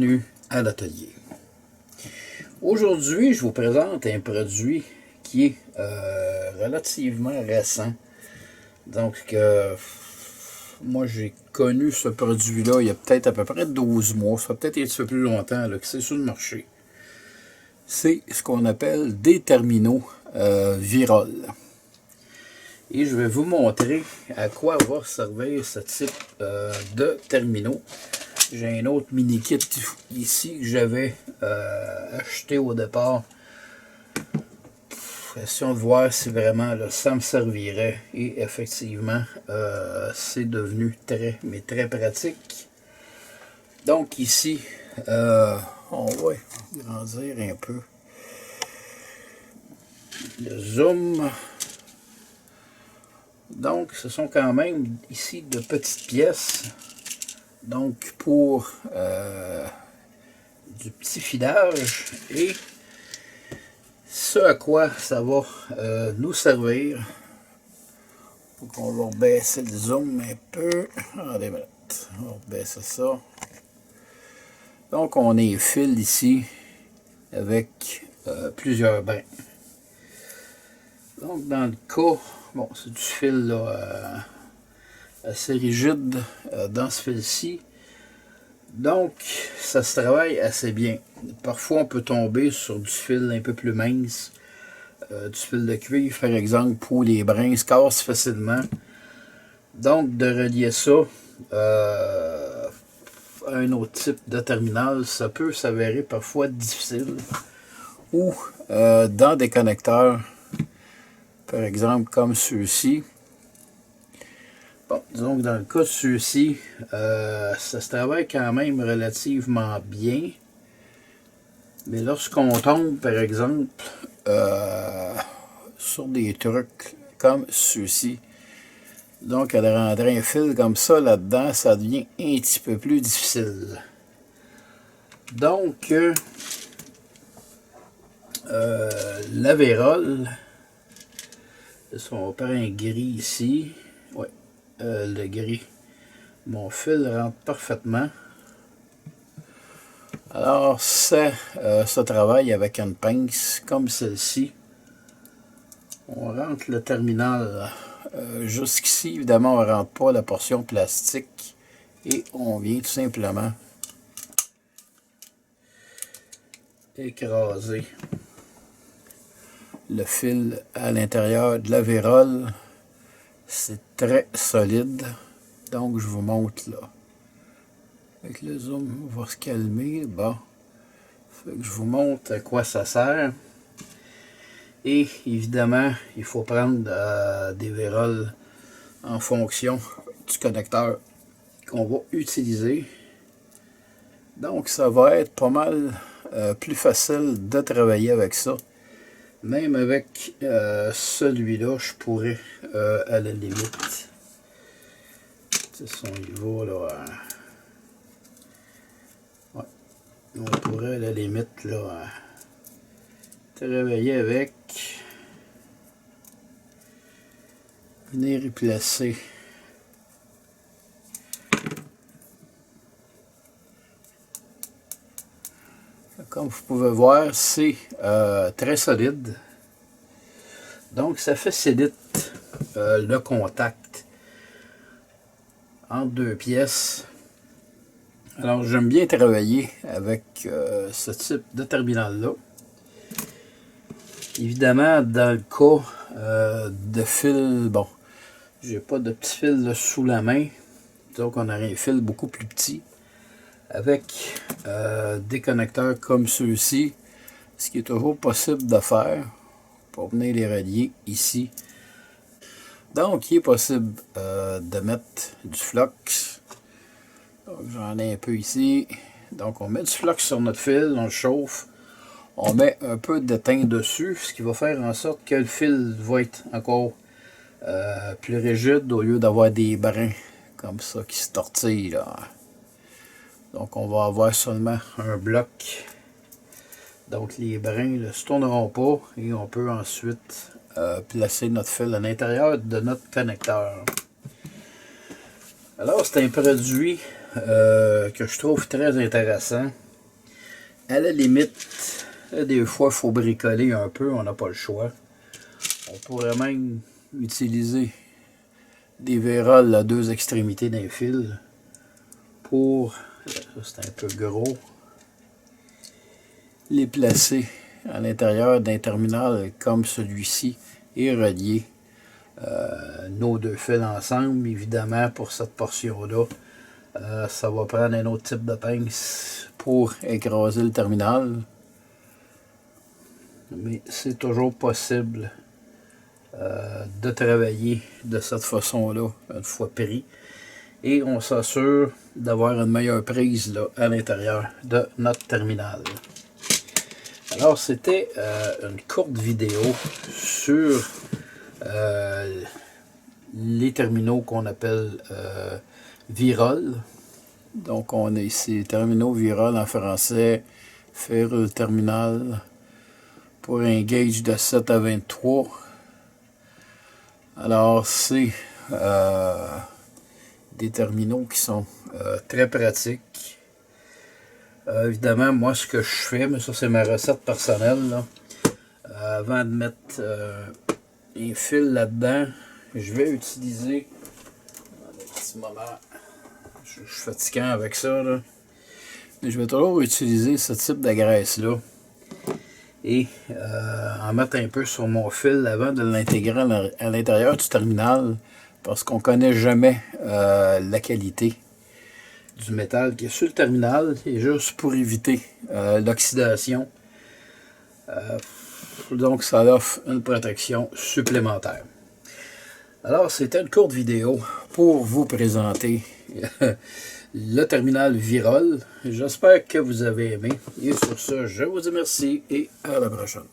bienvenue à l'atelier. Aujourd'hui, je vous présente un produit qui est relativement récent. Donc, moi j'ai connu ce produit-là il y a peut-être à peu près 12 mois, ça fait peut-être un petit peu plus longtemps là, que c'est sur le marché. C'est ce qu'on appelle des terminaux Virol. Et je vais vous montrer à quoi va servir ce type de terminaux. J'ai un autre mini kit ici que j'avais acheté au départ. Question de voir si vraiment là, ça me servirait. Et effectivement, c'est devenu très pratique. Donc ici, on va grandir un peu le zoom. Donc, ce sont quand même ici de petites pièces. Donc, pour du petit filage. Et ce à quoi ça va nous servir. Donc, on va baisser le zoom un peu. Allez, on va baisser ça. Donc, on a un fil ici avec plusieurs brins. Donc, dans le cas, bon, c'est du fil là, assez rigide dans ce fil-ci. Donc, ça se travaille assez bien. Parfois, on peut tomber sur du fil un peu plus mince, du fil de cuivre, par exemple, où les brins se cassent facilement. Donc, de relier ça à un autre type de terminal, ça peut s'avérer parfois difficile. Ou dans des connecteurs, par exemple, comme ceux-ci. Bon, disons que dans le cas de ceux-ci, ça se travaille quand même relativement bien. Mais lorsqu'on tombe, par exemple, sur des trucs comme ceux-ci, donc à rentrer un fil comme ça là-dedans, ça devient un petit peu plus difficile. Donc, la vérole, on va faire un gris ici. Oui, le gris. Mon fil rentre parfaitement. Alors, ça travaille avec une pince comme celle-ci. On rentre le terminal jusqu'ici. Évidemment, on ne rentre pas la portion plastique. Et on vient tout simplement écraser le fil à l'intérieur de la vérole. C'est très solide. Donc, je vous montre là. Avec le zoom, on va se calmer. Bon. Fait que je vous montre à quoi ça sert. Et évidemment, il faut prendre des véroles en fonction du connecteur qu'on va utiliser. Donc, ça va être pas mal plus facile de travailler avec ça. Même avec celui-là, je pourrais à la limite. Si on y va là. Ouais. On pourrait à la limite là travailler avec. Venir y placer. Comme vous pouvez voir, c'est très solide. Donc, ça facilite le contact entre deux pièces. Alors, j'aime bien travailler avec ce type de terminal-là. Évidemment, dans le cas de fil, bon, j'ai pas de petit fil là, sous la main. Donc, on aurait un fil beaucoup plus petit avec des connecteurs comme ceux-ci, ce qui est toujours possible de faire pour venir les relier ici. Donc, il est possible de mettre du flux. J'en ai un peu ici. Donc, on met du flux sur notre fil, on le chauffe. On met un peu d'étain dessus, ce qui va faire en sorte que le fil va être encore plus rigide au lieu d'avoir des brins comme ça qui se tortillent là. Donc, on va avoir seulement un bloc. Donc, les brins ne se tourneront pas et on peut ensuite placer notre fil à l'intérieur de notre connecteur. Alors, c'est un produit que je trouve très intéressant. à la limite, des fois, il faut bricoler un peu, on n'a pas le choix. On pourrait même utiliser des verroles à deux extrémités d'un fil pour, ça c'est un peu gros, les placer à l'intérieur d'un terminal comme celui-ci et relier nos deux fils ensemble. Évidemment, pour cette portion-là, ça va prendre un autre type de pince pour écraser le terminal. Mais c'est toujours possible de travailler de cette façon-là, une fois pris. Et on s'assure d'avoir une meilleure prise là, à l'intérieur de notre terminal. Alors, c'était une courte vidéo sur les terminaux qu'on appelle Virol. Donc, on a ici terminaux Virol en français, ferrule terminal pour un gauge de 7 à 23. Alors, c'est des terminaux qui sont très pratiques. Évidemment, moi, ce que je fais, mais ça, c'est ma recette personnelle, là, avant de mettre un fil là-dedans, je vais utiliser, un petit moment, je suis fatiguant avec ça, là, mais je vais toujours utiliser ce type de graisse-là et en mettre un peu sur mon fil avant de l'intégrer à l'intérieur du terminal, parce qu'on ne connaît jamais la qualité du métal qui est sur le terminal, et juste pour éviter l'oxydation. Donc ça offre une protection supplémentaire. Alors c'était une courte vidéo pour vous présenter le terminal Virol. J'espère que vous avez aimé. Et sur ce, je vous dis merci et à la prochaine.